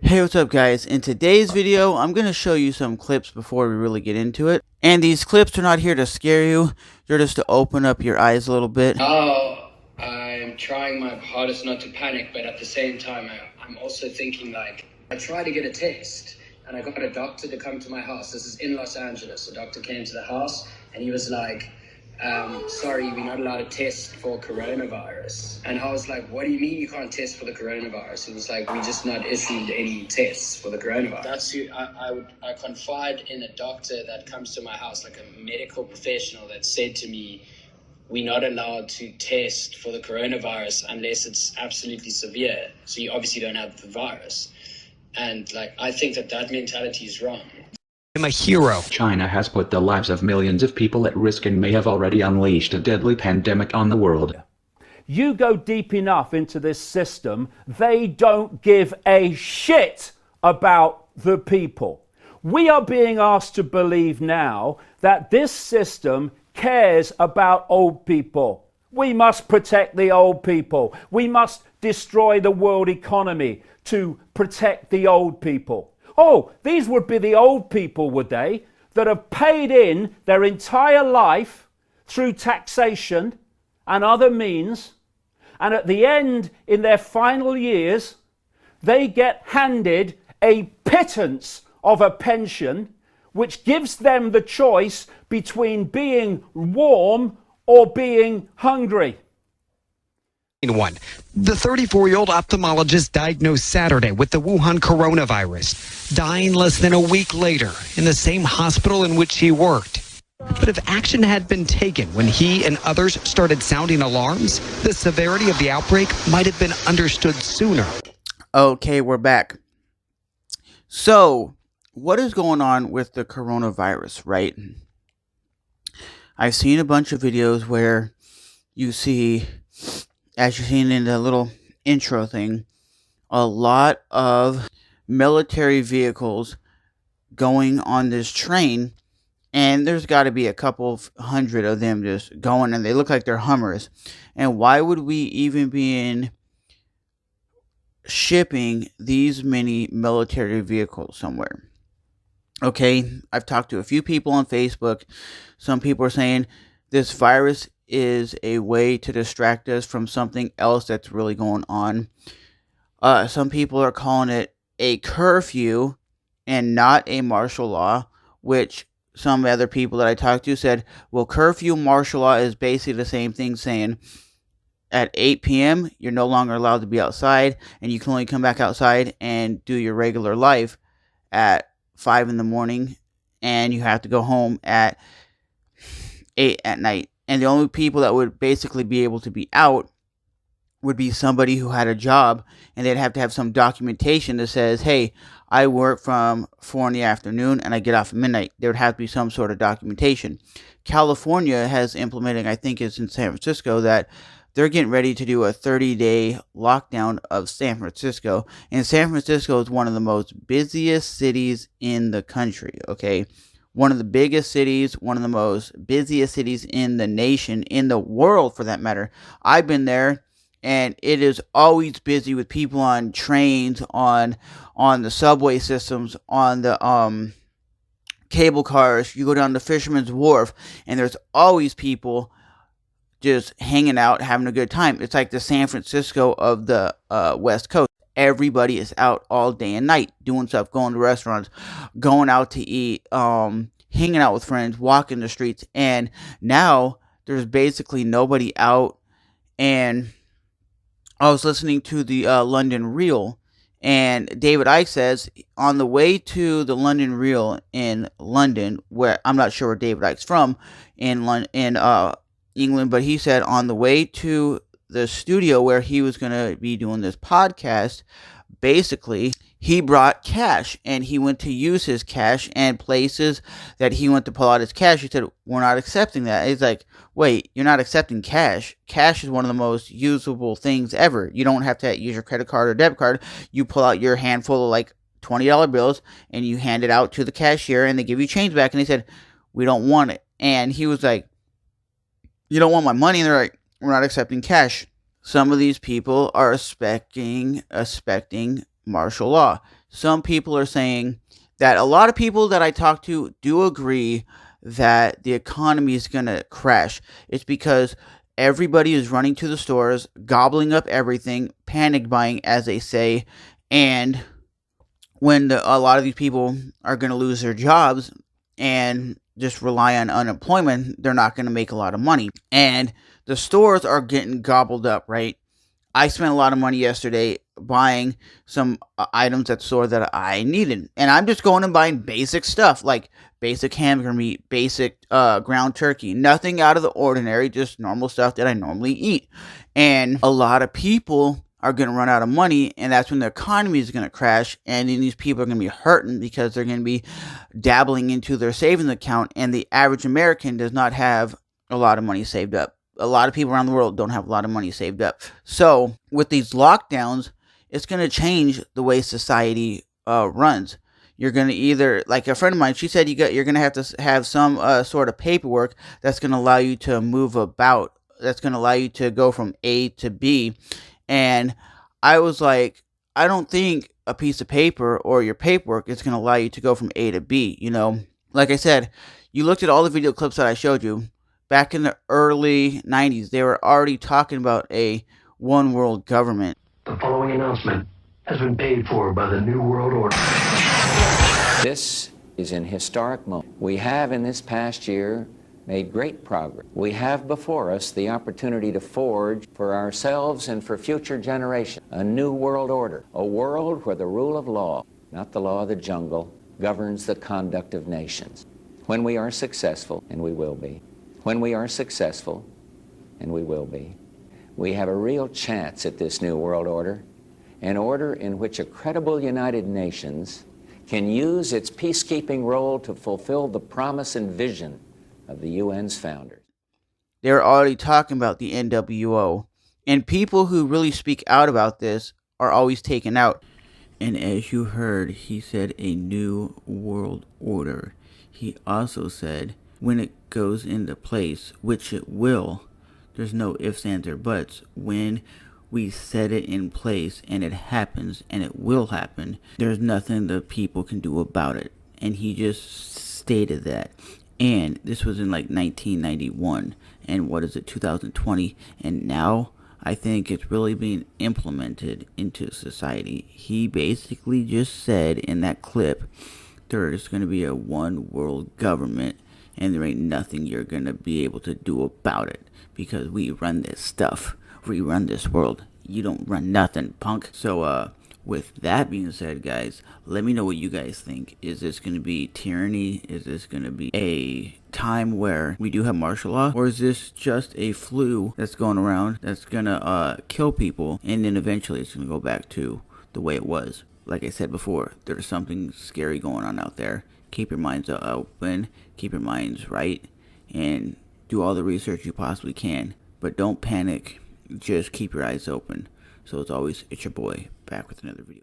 Hey, what's up guys? In today's video, I'm going to show you some clips before we really get into it. And these clips are not here to scare you, they're just to open up your eyes a little bit. Now, I'm trying my hardest not to panic, but at the same time, I'm also thinking like, I tried to get a test and I got a doctor to come to my house. This is in Los Angeles. A doctor came to the house and he was like, sorry, we're not allowed to test for coronavirus. And I was like, what do you mean you can't test for the coronavirus? He was like, we just not issued any tests for the coronavirus. That's who I confide in a doctor that comes to my house, like a medical professional that said to me, we're not allowed to test for the coronavirus unless it's absolutely severe. So you obviously don't have the virus. And like, I think that mentality is wrong. I'm a hero. China has put the lives of millions of people at risk and may have already unleashed a deadly pandemic on the world. You go deep enough into this system, they don't give a shit about the people. We are being asked to believe now that this system cares about old people. We must protect the old people. We must destroy the world economy to protect the old people. Oh, these would be the old people, would they, that have paid in their entire life through taxation and other means, and at the end, in their final years, they get handed a pittance of a pension which gives them the choice between being warm or being hungry. The 34-year-old ophthalmologist diagnosed Saturday with the Wuhan coronavirus, dying less than a week later in the same hospital in which he worked. But if action had been taken when he and others started sounding alarms, the severity of the outbreak might have been understood sooner. Okay, we're back. So, what is going on with the coronavirus, right? I've seen a bunch of videos where you see, as you've seen in the little intro thing, a lot of military vehicles going on this train, and there's got to be a couple of hundred of them just going, and they look like they're Hummers. And why would we even be shipping these many military vehicles somewhere? Okay, I've talked to a few people on Facebook. Some people are saying this virus is a way to distract us from something else that's really going on. Some people are calling it a curfew and not a martial law, which some other people that I talked to said, well, curfew, martial law is basically the same thing, saying at 8 p.m. you're no longer allowed to be outside, and you can only come back outside and do your regular life at 5 in the morning, and you have to go home at 8 at night. And the only people that would basically be able to be out would be somebody who had a job, and they'd have to have some documentation that says, hey, I work from 4 in the afternoon and I get off at midnight. There would have to be some sort of documentation. California has implemented, I think it's in San Francisco, that they're getting ready to do a 30-day lockdown of San Francisco. And San Francisco is one of the most busiest cities in the country, okay? One of the biggest cities, one of the most busiest cities in the nation, in the world for that matter. I've been there, and it is always busy with people on trains, on the subway systems, on the cable cars. You go down to Fisherman's Wharf, and there's always people just hanging out, having a good time. It's like the San Francisco of the West Coast. Everybody is out all day and night doing stuff, going to restaurants, going out to eat, hanging out with friends, walking the streets. And now there's basically nobody out. And I was listening to the London Reel, and David Icke says on the way to the London Reel in London, where I'm not sure where David Icke's from in England, but he said on the way to the studio where he was going to be doing this podcast, basically he brought cash, and he went to use his cash, and places that he went to pull out his cash, he said, we're not accepting that. He's like, wait, you're not accepting cash? Cash is one of the most usable things ever. You don't have to use your credit card or debit card. You pull out your handful of like $20 bills and you hand it out to the cashier, and they give you change back. And they said, we don't want it. And he was like, you don't want my money? And they're like, we're not accepting cash. Some of these people are expecting martial law. Some people are saying that a lot of people that I talk to do agree that the economy is going to crash. It's because everybody is running to the stores, gobbling up everything, panic buying, as they say, and when a lot of these people are going to lose their jobs and just rely on unemployment, they're not going to make a lot of money. And the stores are getting gobbled up, right? I spent a lot of money yesterday buying some items at the store that I needed. And I'm just going and buying basic stuff like basic hamburger meat, basic ground turkey, nothing out of the ordinary, just normal stuff that I normally eat. And a lot of people are going to run out of money, and that's when the economy is going to crash, and then these people are going to be hurting because they're going to be dabbling into their savings account, and the average American does not have a lot of money saved up. A lot of people around the world don't have a lot of money saved up. So with these lockdowns, it's going to change the way society runs. You're going to either, like a friend of mine, she said you're going to have to have some sort of paperwork that's going to allow you to move about, that's going to allow you to go from A to B. And I was like, I don't think a piece of paper or your paperwork is going to allow you to go from A to B. You know, like I said, you looked at all the video clips that I showed you. Back in the early 90s, they were already talking about a one world government. The following announcement has been paid for by the New World Order. This is an historic moment. We have in this past year made great progress. We have before us the opportunity to forge for ourselves and for future generations a new world order, a world where the rule of law, not the law of the jungle, governs the conduct of nations. When we are successful, and we will be, when we are successful, and we will be, we have a real chance at this new world order, an order in which a credible United Nations can use its peacekeeping role to fulfill the promise and vision of the UN's founders. They're already talking about the NWO. And people who really speak out about this are always taken out. And as you heard, he said a new world order. He also said when it goes into place, which it will, there's no ifs, ands, or buts. When we set it in place and it happens, and it will happen, there's nothing the people can do about it. And he just stated that. And this was in like 1991. And what is it, 2020? And now I think it's really being implemented into society. He basically just said in that clip, there's going to be a one world government, and there ain't nothing you're going to be able to do about it, because we run this stuff. We run this world. You don't run nothing, punk. So, with that being said, guys, let me know what you guys think. Is this going to be tyranny? Is this going to be a time where we do have martial law? Or is this just a flu that's going around that's going to kill people, and then eventually it's going to go back to the way it was? Like I said before, there's something scary going on out there. Keep your minds open, keep your minds right, and do all the research you possibly can. But don't panic. Just keep your eyes open. So as always, it's your boy, back with another video.